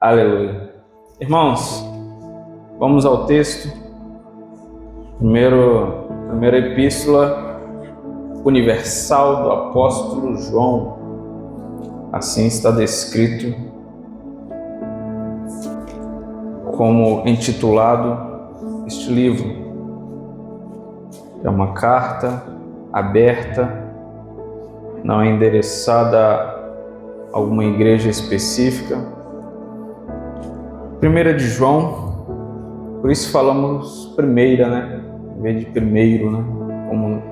Aleluia. Irmãos, vamos ao texto. Primeira epístola universal do apóstolo João. Assim está descrito como intitulado este livro. É uma carta aberta, não é endereçada a alguma igreja específica. 1 de João, por isso falamos primeira, né? Em vez de primeiro, né? Como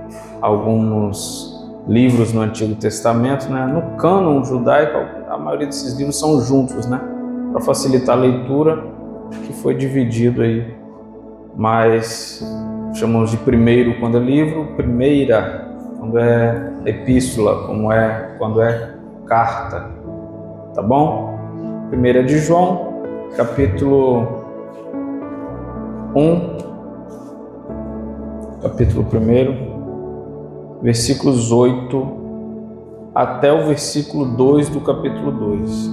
alguns livros no Antigo Testamento, né? No cânon judaico, a maioria desses livros são juntos, né? Para facilitar a leitura, que foi dividido aí. Mas chamamos de primeiro quando é livro, primeira quando é epístola, como é quando é carta, tá bom? 1 de João, capítulo 1, versículos 8 até o versículo 2 do capítulo 2.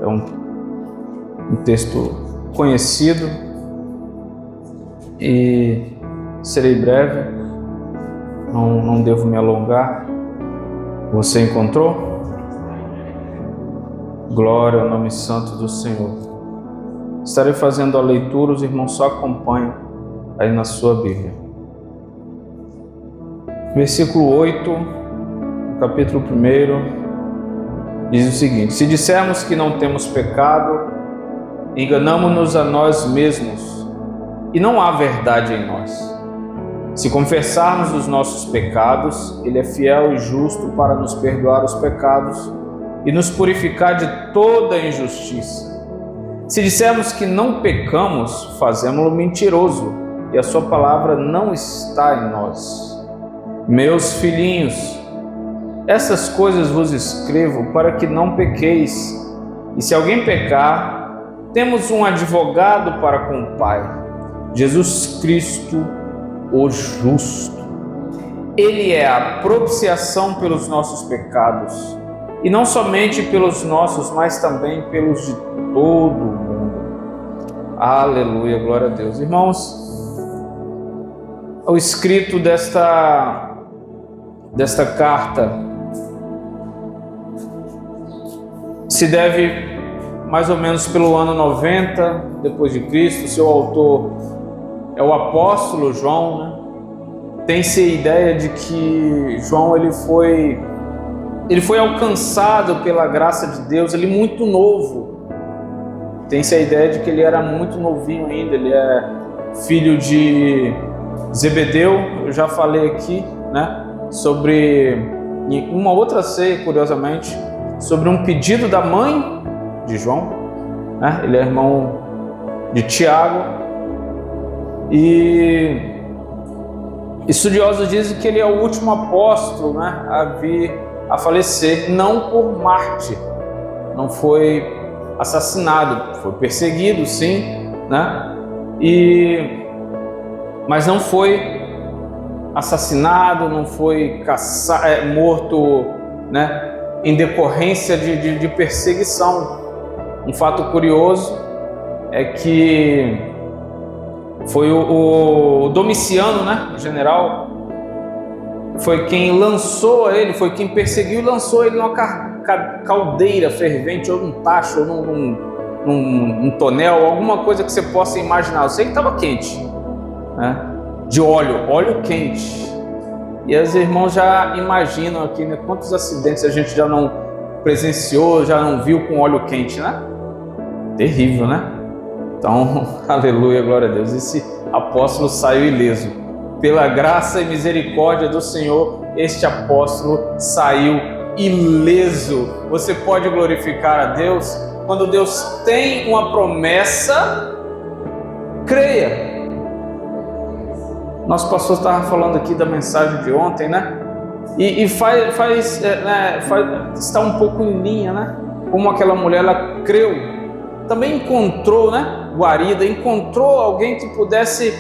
É um texto conhecido e serei breve, não devo me alongar. Você encontrou? Glória ao nome santo do Senhor. Estarei fazendo a leitura, os irmãos só acompanham aí na sua Bíblia. Versículo 8, capítulo 1, diz o seguinte: se dissermos que não temos pecado, enganamo-nos a nós mesmos e não há verdade em nós. Se confessarmos os nossos pecados, Ele é fiel e justo para nos perdoar os pecados e nos purificar de toda injustiça. Se dissermos que não pecamos, fazemo-lo mentiroso e a sua palavra não está em nós. Meus filhinhos, essas coisas vos escrevo para que não pequeis. E se alguém pecar, temos um advogado para com o Pai, Jesus Cristo, o justo. Ele é a propiciação pelos nossos pecados, e não somente pelos nossos, mas também pelos de todo mundo. Aleluia, glória a Deus. Irmãos, o escrito desta carta se deve mais ou menos pelo ano 90 depois de Cristo. Seu autor é o apóstolo João, né? Tem-se a ideia de que João ele foi alcançado pela graça de Deus, ele muito novo. Tem-se a ideia de que ele era muito novinho ainda, ele é filho de Zebedeu. Eu já falei aqui, né, sobre uma outra ceia, curiosamente, sobre um pedido da mãe de João, né? Ele é irmão de Tiago, e estudiosos dizem que ele é o último apóstolo, né, a vir a falecer, não por Marte, não foi assassinado, foi perseguido, sim, né? Mas não foi assassinado, não foi morto, né, em decorrência de perseguição. Um fato curioso é que foi o Domiciano, né, o general, foi quem lançou ele, foi quem perseguiu e lançou ele numa caldeira fervente, ou num tacho, ou num tonel, alguma coisa que você possa imaginar. Eu sei que estava quente, né? De óleo quente. E os irmãos já imaginam aqui, né, quantos acidentes a gente já não presenciou, já não viu com óleo quente, né? Terrível, né? Então, aleluia, glória a Deus. Esse apóstolo saiu ileso. Pela graça e misericórdia do Senhor, este apóstolo saiu ileso. Você pode glorificar a Deus? Quando Deus tem uma promessa, creia. Nosso pastor estava falando aqui da mensagem de ontem, né? E está um pouco em linha, né? Como aquela mulher, ela creu, também encontrou, né, guarida, encontrou alguém que pudesse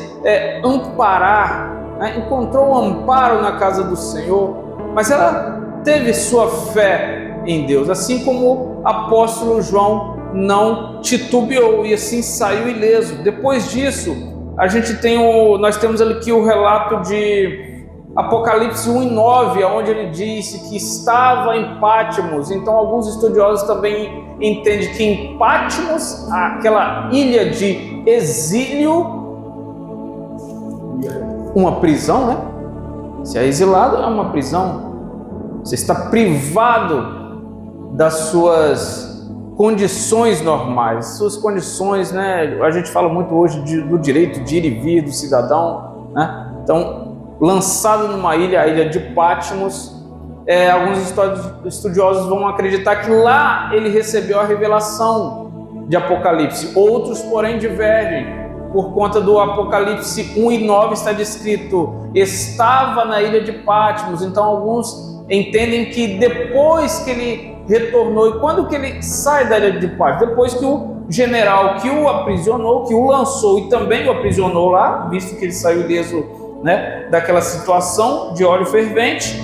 amparar, né? Encontrou um amparo na casa do Senhor, mas ela teve sua fé em Deus, assim como o apóstolo João não titubeou e assim saiu ileso. Depois disso, nós temos aqui o relato de Apocalipse 1:9, onde ele disse que estava em Patmos. Então alguns estudiosos também entendem que em Patmos, aquela ilha de exílio, uma prisão, né? Se é exilado, é uma prisão. Você está privado das suas condições normais, suas condições, né? A gente fala muito hoje do direito de ir e vir do cidadão, né? Então, lançado numa ilha, a ilha de Patmos, alguns estudiosos vão acreditar que lá ele recebeu a revelação de Apocalipse. Outros, porém, divergem. Por conta do Apocalipse 1:9 está descrito, estava na ilha de Patmos. Então alguns entendem que depois que ele retornou, e quando que ele sai da ilha de Patmos? Depois que o general que o aprisionou, que o lançou e também o aprisionou lá, visto que ele saiu ileso, né, daquela situação de óleo fervente,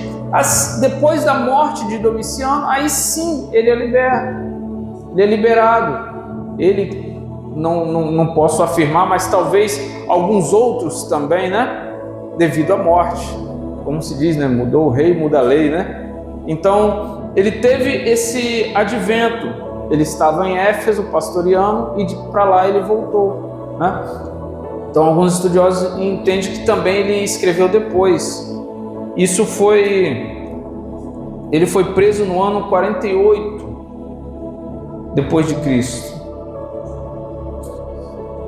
depois da morte de Domiciano, aí sim ele é liberado. Ele não posso afirmar, mas talvez alguns outros também, né? Devido à morte, como se diz, né? Mudou o rei, muda a lei, né? Então, ele teve esse advento. Ele estava em Éfeso, pastoreando, e para lá ele voltou, né? Então, alguns estudiosos entendem que também ele escreveu depois. Ele foi preso no ano 48 depois de Cristo.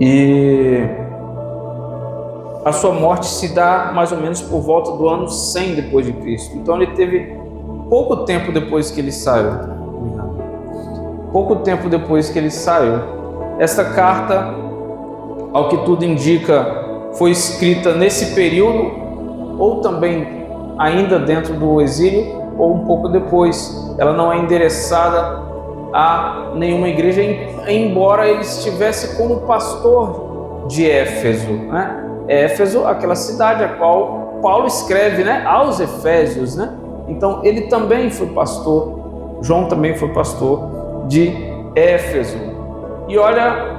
E a sua morte se dá mais ou menos por volta do ano 100 depois de Cristo. Então ele teve pouco tempo depois que ele saiu. Esta carta, ao que tudo indica, foi escrita nesse período, ou também ainda dentro do exílio, ou um pouco depois. Ela não é endereçada a nenhuma igreja, embora ele estivesse como pastor de Éfeso, né? Éfeso, aquela cidade a qual Paulo escreve, né, aos Efésios, né? Então ele também foi pastor, João também foi pastor de Éfeso. E olha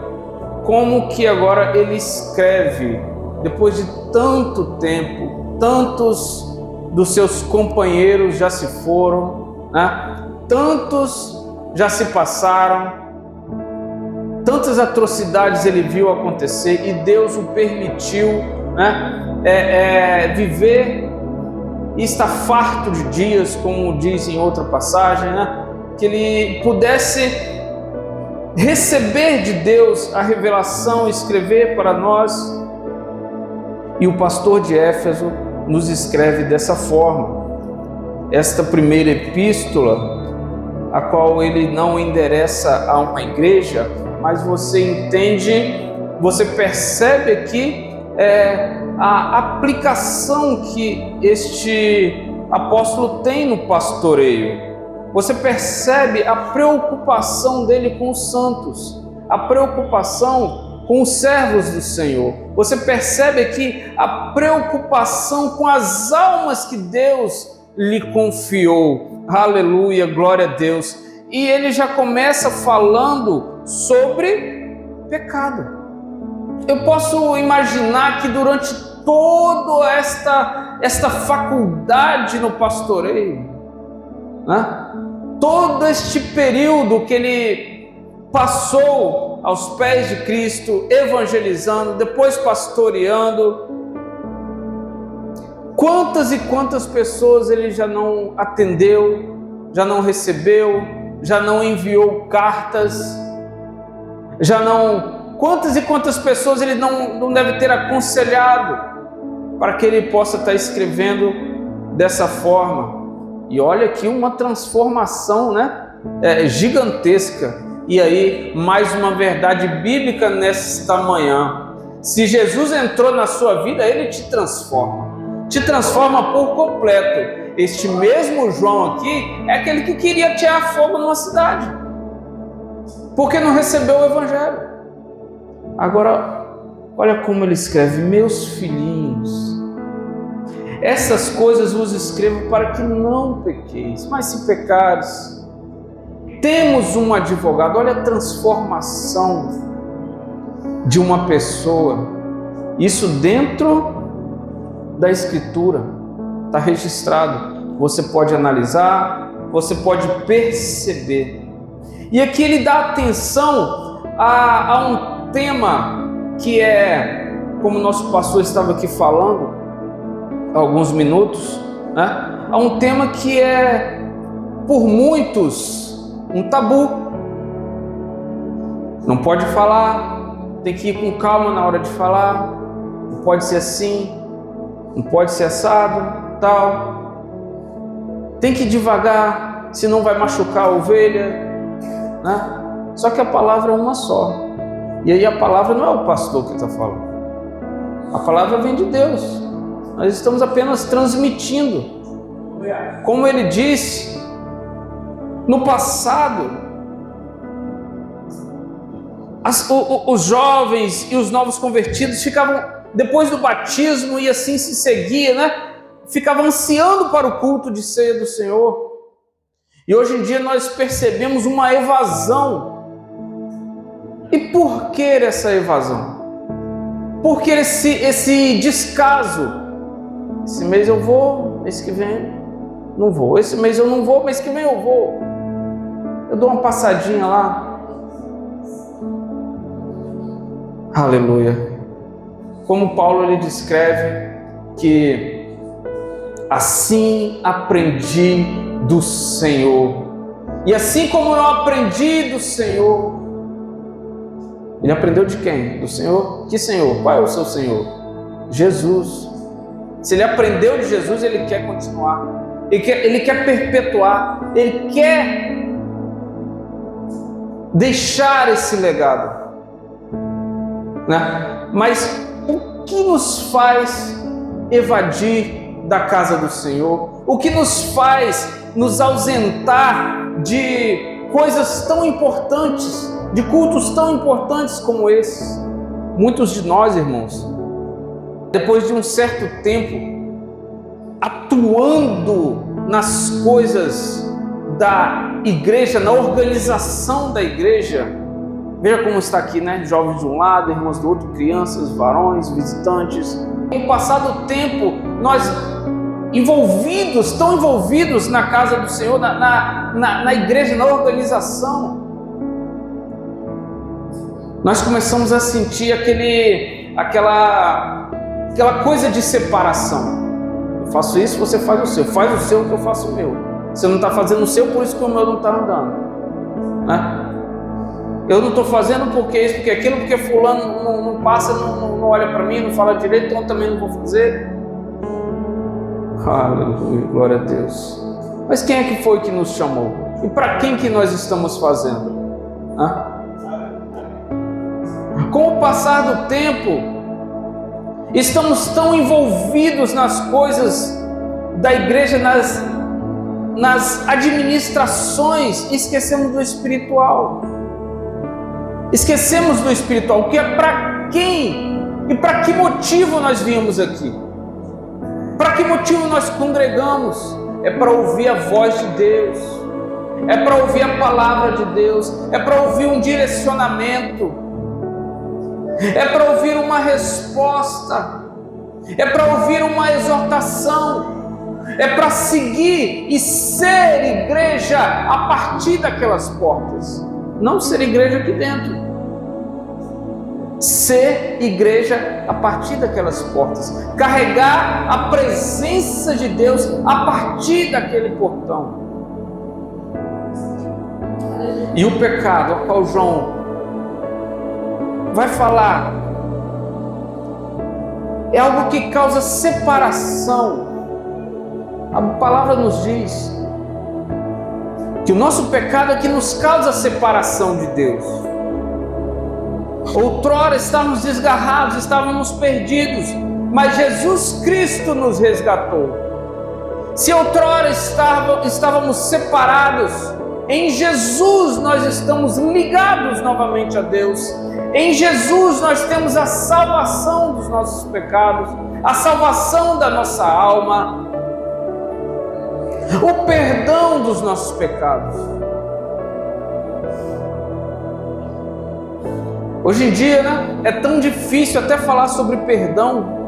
como que agora ele escreve, depois de tanto tempo, tantos dos seus companheiros já se foram, né? Tantos já se passaram, tantas atrocidades ele viu acontecer e Deus o permitiu, né, viver e estar farto de dias, como diz em outra passagem, né, que ele pudesse receber de Deus a revelação e escrever para nós. E o pastor de Éfeso nos escreve dessa forma. Esta primeira epístola, a qual ele não endereça a uma igreja, mas você entende, você percebe aqui a aplicação que este apóstolo tem no pastoreio. Você percebe a preocupação dele com os santos, a preocupação com os servos do Senhor. Você percebe aqui a preocupação com as almas que Deus lhe confiou. Aleluia, glória a Deus. E ele já começa falando sobre pecado. Eu posso imaginar que durante toda esta faculdade no pastoreio, né, todo este período que ele passou aos pés de Cristo, evangelizando, depois pastoreando, quantas e quantas pessoas ele já não atendeu, já não recebeu, já não enviou cartas, quantas e quantas pessoas ele não deve ter aconselhado para que ele possa estar escrevendo dessa forma. E olha aqui uma transformação, né, gigantesca. E aí, mais uma verdade bíblica nesta manhã. Se Jesus entrou na sua vida, ele te transforma por completo. Este mesmo João aqui é aquele que queria atear fogo numa cidade, porque não recebeu o evangelho. Agora, olha como ele escreve: meus filhinhos, essas coisas vos escrevo para que não pequeis, mas se pecares, temos um advogado. Olha a transformação de uma pessoa. Isso dentro da Escritura está registrado. Você pode analisar, você pode perceber. E aqui ele dá atenção a um tema que é, como o nosso pastor estava aqui falando há alguns minutos, né? A um tema que é, por muitos, um tabu. Não pode falar, tem que ir com calma na hora de falar, não pode ser assim, não pode ser assado, tal. Tem que ir devagar, senão vai machucar a ovelha, né? Só que a palavra é uma só. E aí a palavra não é o pastor que está falando. A palavra vem de Deus. Nós estamos apenas transmitindo. Como ele disse, no passado, os jovens e os novos convertidos ficavam, depois do batismo, e assim se seguia, né? Ficavam ansiando para o culto de ceia do Senhor. E hoje em dia nós percebemos uma evasão. E por que essa evasão? Por que esse descaso? Esse mês eu vou, mês que vem não vou. Esse mês eu não vou, mês que vem eu vou. Eu dou uma passadinha lá. Aleluia. Como Paulo ele descreve que assim aprendi do Senhor. E assim como eu aprendi do Senhor, ele aprendeu de quem? Do Senhor? Que Senhor? Qual é o seu Senhor? Jesus. Se ele aprendeu de Jesus, ele quer continuar. Ele quer perpetuar. Ele quer deixar esse legado, né? Mas o que nos faz evadir da casa do Senhor? O que nos faz nos ausentar de coisas tão importantes, de cultos tão importantes como esses? Muitos de nós, irmãos, depois de um certo tempo atuando nas coisas da igreja, na organização da igreja, veja como está aqui, né? Jovens de um lado, irmãos do outro, crianças, varões, visitantes. Com o passar do tempo, nós tão envolvidos na casa do Senhor, na igreja, na organização, nós começamos a sentir aquela coisa de separação. Eu faço isso, você faz o seu. Faz o seu que eu faço o meu. Você não está fazendo o seu, por isso que o meu não está andando, né? Eu não estou fazendo porque isso, porque aquilo, porque fulano não passa, não olha para mim, não fala direito, então eu também não vou fazer. Aleluia, glória a Deus. Mas quem é que foi que nos chamou? E para quem que nós estamos fazendo? Hã? Com o passar do tempo, estamos tão envolvidos nas coisas da igreja, nas administrações, esquecemos do espiritual. Esquecemos do espiritual, que é para quem e para que motivo nós viemos aqui. Para que motivo nós congregamos? É para ouvir a voz de Deus, é para ouvir a palavra de Deus, é para ouvir um direcionamento, é para ouvir uma resposta, é para ouvir uma exortação, é para seguir e ser igreja a partir daquelas portas, não ser igreja aqui dentro. Ser igreja a partir daquelas portas, carregar a presença de Deus a partir daquele portão. E o pecado, ao qual João vai falar, é algo que causa separação. A palavra nos diz que o nosso pecado é que nos causa separação de Deus. Outrora estávamos desgarrados, estávamos perdidos, mas Jesus Cristo nos resgatou. Se outrora estávamos separados, em Jesus nós estamos ligados novamente a Deus. Em Jesus nós temos a salvação dos nossos pecados, a salvação da nossa alma, o perdão dos nossos pecados. Hoje em dia, né, é tão difícil até falar sobre perdão.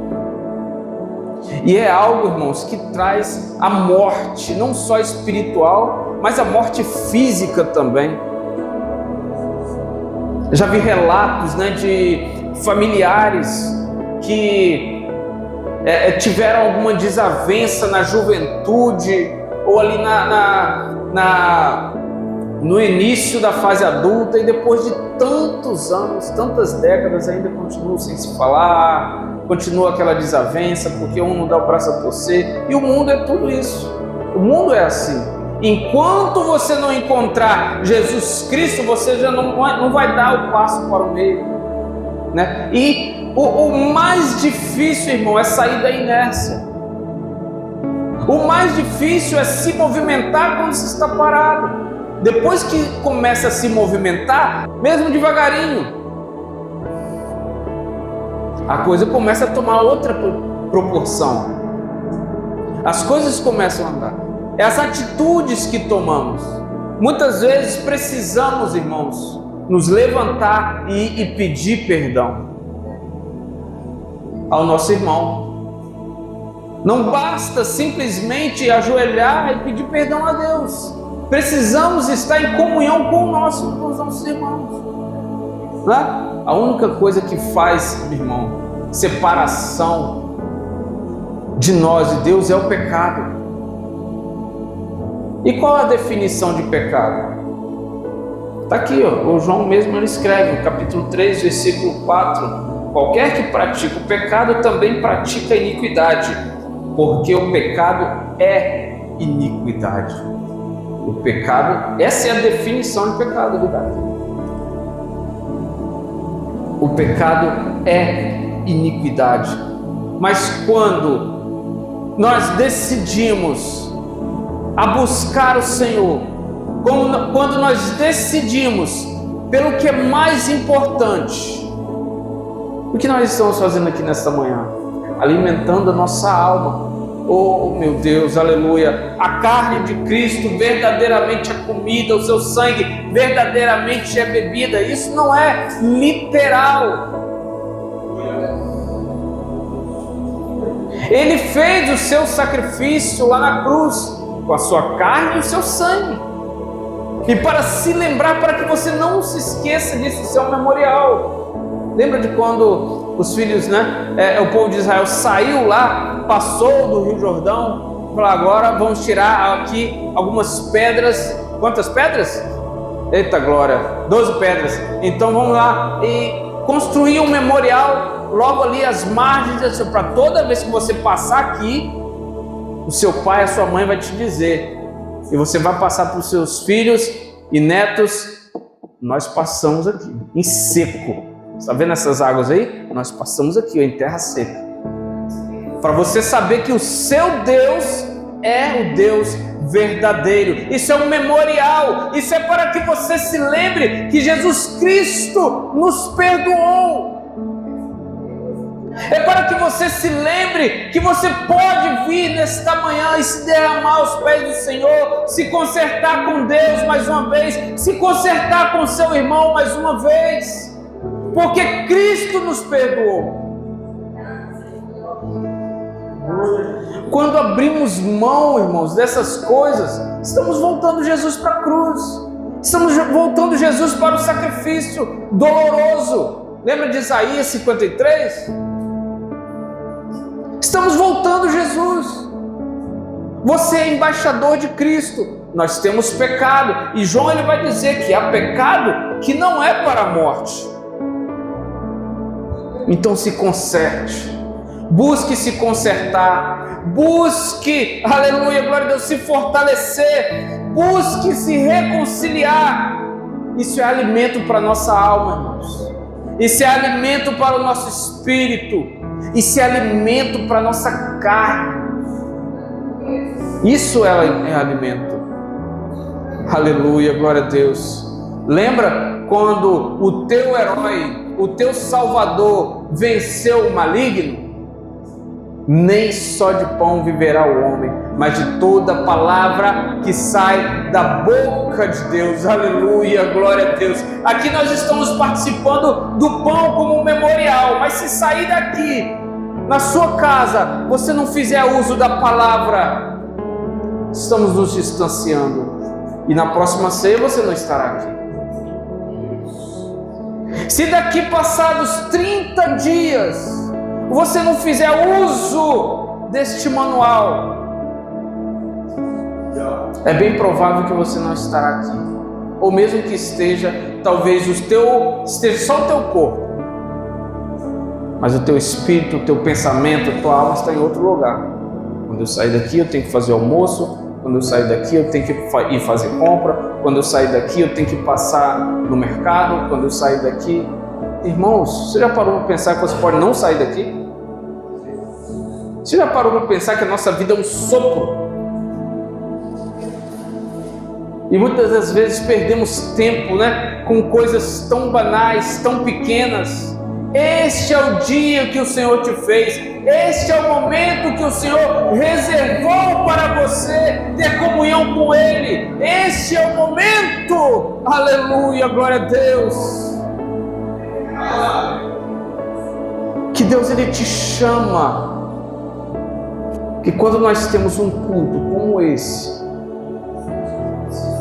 E é algo, irmãos, que traz a morte, não só espiritual, mas a morte física também. Já vi relatos, né, de familiares que tiveram alguma desavença na juventude ou ali no início da fase adulta, e depois de tantos anos, tantas décadas, ainda continuam sem se falar, continua aquela desavença porque um não dá o braço a torcer. E o mundo é tudo isso, o mundo é assim. Enquanto você não encontrar Jesus Cristo, você já não vai dar o passo para o meio, né? E o mais difícil, irmão, é sair da inércia. O mais difícil é se movimentar quando se está parado. Depois que começa a se movimentar, mesmo devagarinho, a coisa começa a tomar outra proporção. As coisas começam a andar. É as atitudes que tomamos. Muitas vezes precisamos, irmãos, nos levantar e pedir perdão ao nosso irmão. Não basta simplesmente ajoelhar e pedir perdão a Deus. Precisamos estar em comunhão com os nossos irmãos, né? A única coisa que faz, irmão, separação de nós e Deus é o pecado. E qual a definição de pecado? Está aqui, ó, o João mesmo ele escreve, no capítulo 3, versículo 4: qualquer que pratica o pecado também pratica a iniquidade, porque o pecado é iniquidade. O pecado, essa é a definição de pecado, verdade? O pecado é iniquidade. Mas quando nós decidimos a buscar o Senhor, quando nós decidimos pelo que é mais importante, o que nós estamos fazendo aqui nesta manhã? Alimentando a nossa alma. Oh, meu Deus, aleluia. A carne de Cristo verdadeiramente é comida, o seu sangue verdadeiramente é bebida. Isso não é literal. Ele fez o seu sacrifício lá na cruz, com a sua carne e o seu sangue. E para se lembrar, para que você não se esqueça disso, isso é um memorial. Lembra de quando os filhos, o povo de Israel saiu lá, passou do Rio Jordão, falou: agora vamos tirar aqui algumas pedras. Quantas pedras? Eita glória, 12 pedras. Então vamos lá e construir um memorial logo ali às margens, para toda vez que você passar aqui, o seu pai, a sua mãe vai te dizer, e você vai passar para os seus filhos e netos: nós passamos aqui, em seco. Está vendo essas águas aí? Nós passamos aqui, em terra seca. Para você saber que o seu Deus é o Deus verdadeiro. Isso é um memorial. Isso é para que você se lembre que Jesus Cristo nos perdoou. É para que você se lembre que você pode vir nesta manhã e se derramar aos pés do Senhor, se consertar com Deus mais uma vez, se consertar com seu irmão mais uma vez. Porque Cristo nos perdoou. Quando abrimos mão, irmãos, dessas coisas, estamos voltando Jesus para a cruz. Estamos voltando Jesus para o sacrifício doloroso. Lembra de Isaías 53? Estamos voltando Jesus. Você é embaixador de Cristo. Nós temos pecado. E João ele vai dizer que há pecado que não é para a morte. Então se conserte, busque se consertar, busque, aleluia, glória a Deus, se fortalecer, busque se reconciliar. Isso é alimento para a nossa alma, irmãos. Isso é alimento para o nosso espírito. Isso é alimento para a nossa carne. Isso é alimento. Aleluia, glória a Deus. Lembra quando o teu herói, o teu Salvador venceu o maligno? Nem só de pão viverá o homem, mas de toda palavra que sai da boca de Deus. Aleluia, glória a Deus. Aqui nós estamos participando do pão como um memorial, mas se sair daqui, na sua casa, você não fizer uso da palavra, estamos nos distanciando. E na próxima ceia você não estará aqui. Se daqui passados 30 dias, você não fizer uso deste manual, é bem provável que você não estará aqui. Ou mesmo que esteja, talvez esteja só o teu corpo, mas o teu espírito, o teu pensamento, a tua alma está em outro lugar. Quando eu sair daqui, eu tenho que fazer almoço. Quando eu sair daqui, eu tenho que ir fazer compra. Quando eu sair daqui, eu tenho que passar no mercado. Quando eu sair daqui... Irmãos, você já parou para pensar que você pode não sair daqui? Você já parou para pensar que a nossa vida é um sopro? E muitas das vezes perdemos tempo, com coisas tão banais, tão pequenas. Este é o dia que o Senhor te fez. Este é o momento que o Senhor reservou para você ter comunhão com Ele. Este é o momento. Aleluia, glória a Deus. Que Deus, Ele te chama. Que quando nós temos um culto como esse,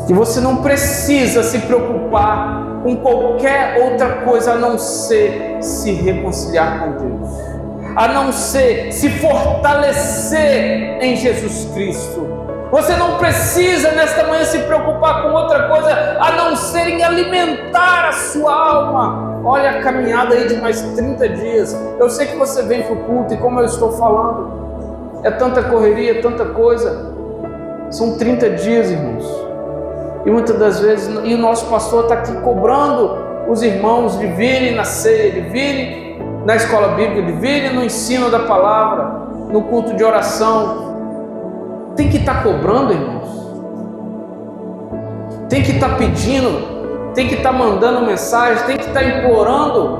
que você não precisa se preocupar com qualquer outra coisa a não ser se reconciliar com Deus, a não ser se fortalecer em Jesus Cristo. Você não precisa nesta manhã se preocupar com outra coisa a não ser em alimentar a sua alma. Olha a caminhada aí de mais 30 dias. Eu sei que você vem para o culto e como eu estou falando, é tanta correria, tanta coisa. São 30 dias, irmãos. E muitas das vezes, e o nosso pastor está aqui cobrando os irmãos de virem na ceia, de virem na escola bíblica, de virem no ensino da palavra, no culto de oração. Tem que estar cobrando, irmãos. Tem que estar pedindo, tem que estar mandando mensagem, tem que estar implorando.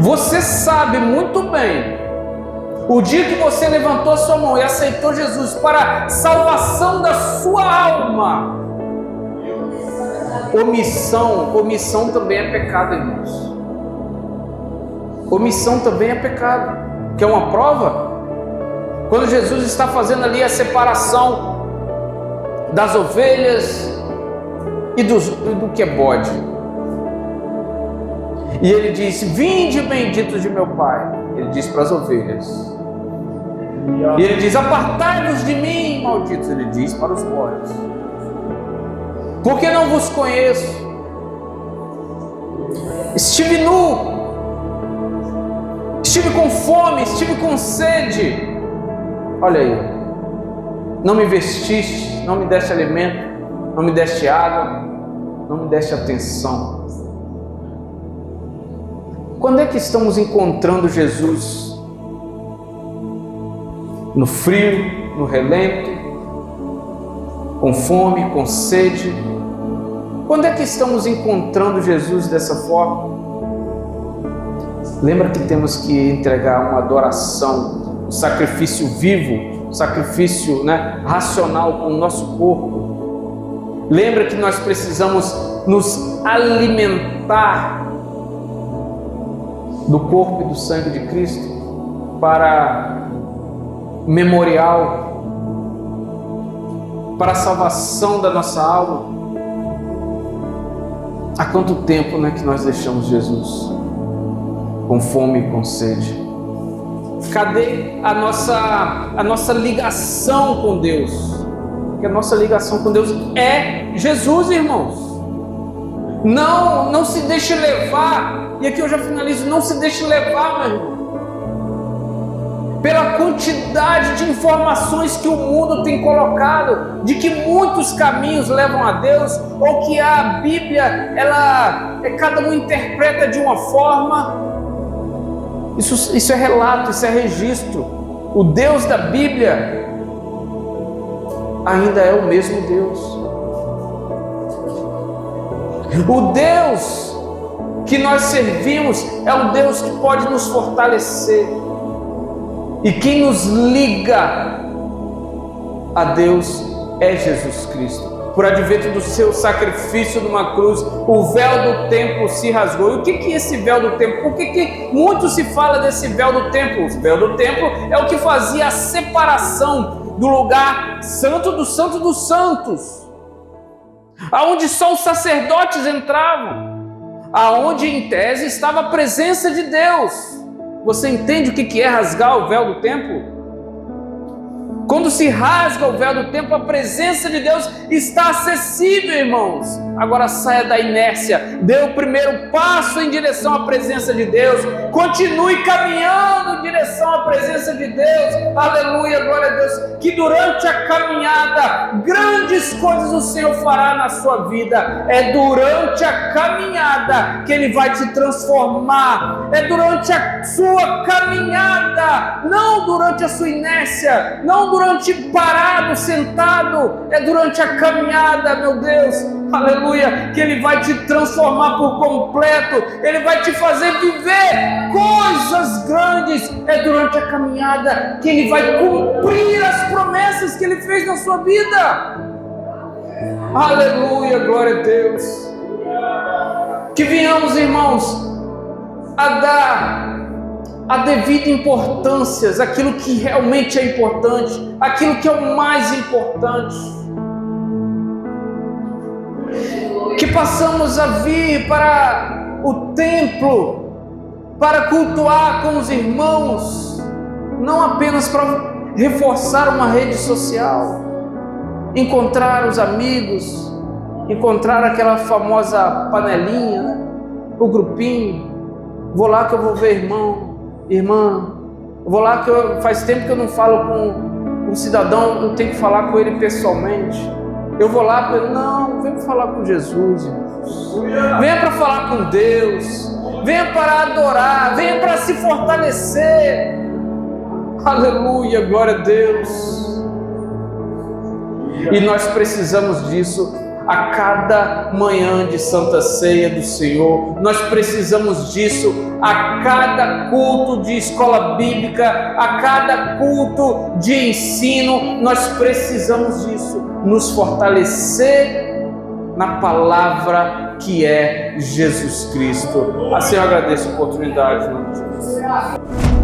Você sabe muito bem, o dia que você levantou a sua mão e aceitou Jesus para a salvação da sua alma, omissão também é pecado, irmãos. Omissão também é pecado. Quer uma prova? Quando Jesus está fazendo ali a separação das ovelhas e do que é bode, e ele disse: vinde benditos de meu Pai. Ele diz para as ovelhas. E ele diz: apartai-vos de mim, malditos. Ele diz para os bodes: porque não vos conheço. Estive nu, estive com fome, estive com sede. Olha aí, não me vestiste, não me deste alimento, não me deste água, não me deste atenção. Quando é que estamos encontrando Jesus? No frio, no relento, com fome, com sede? Quando é que estamos encontrando Jesus dessa forma? Lembra que temos que entregar uma adoração, um sacrifício vivo, um sacrifício racional com o nosso corpo. Lembra que nós precisamos nos alimentar do corpo e do sangue de Cristo para memorial, para a salvação da nossa alma. Há quanto tempo que nós deixamos Jesus com fome e com sede? Cadê a nossa ligação com Deus? Porque a nossa ligação com Deus é Jesus, irmãos. Não se deixe levar, e aqui eu já finalizo, não se deixe levar, meu irmão, pela quantidade de informações que o mundo tem colocado, de que muitos caminhos levam a Deus, ou que a Bíblia, cada um interpreta de uma forma. Isso é relato, isso é registro. O Deus da Bíblia ainda é o mesmo Deus. O Deus que nós servimos é um Deus que pode nos fortalecer. E quem nos liga a Deus é Jesus Cristo. Por advento do seu sacrifício numa cruz, o véu do templo se rasgou. E o que é esse véu do templo? Por que muito se fala desse véu do templo? O véu do templo é o que fazia a separação do lugar santo dos santos, aonde só os sacerdotes entravam, aonde em tese estava a presença de Deus. Você entende o que é rasgar o véu do templo? Quando se rasga o véu do templo, a presença de Deus está acessível, irmãos. Agora saia da inércia, dê o primeiro passo em direção à presença de Deus, continue caminhando em direção à presença de Deus. Aleluia, glória a Deus. Que durante a caminhada, grandes coisas o Senhor fará na sua vida. É durante a caminhada que Ele vai te transformar. É durante a sua caminhada, não durante a sua inércia, não durante parado, sentado. É durante a caminhada, meu Deus, aleluia, que Ele vai te transformar por completo. Ele vai te fazer viver coisas grandes. É durante a caminhada que Ele vai cumprir as promessas que Ele fez na sua vida. Aleluia, glória a Deus. Que venhamos, irmãos, a dar a devida importância àquilo que realmente é importante, aquilo que é o mais importante. Que passamos a vir para o templo, para cultuar com os irmãos, não apenas para reforçar uma rede social, encontrar os amigos, encontrar aquela famosa panelinha, né? O grupinho. Vou lá que eu vou ver irmã, vou lá que faz tempo que eu não falo com um cidadão, eu tenho que falar com ele pessoalmente. Eu vou lá para ele, não, vem falar com Jesus, irmãos. Venha para falar com Deus, venha para adorar, venha para se fortalecer. Aleluia, glória a Deus. E nós precisamos disso a cada manhã de Santa Ceia do Senhor. Nós precisamos disso a cada culto de escola bíblica, a cada culto de ensino. Nós precisamos disso, nos fortalecer na palavra que é Jesus Cristo. Assim eu agradeço a oportunidade, em nome de Jesus.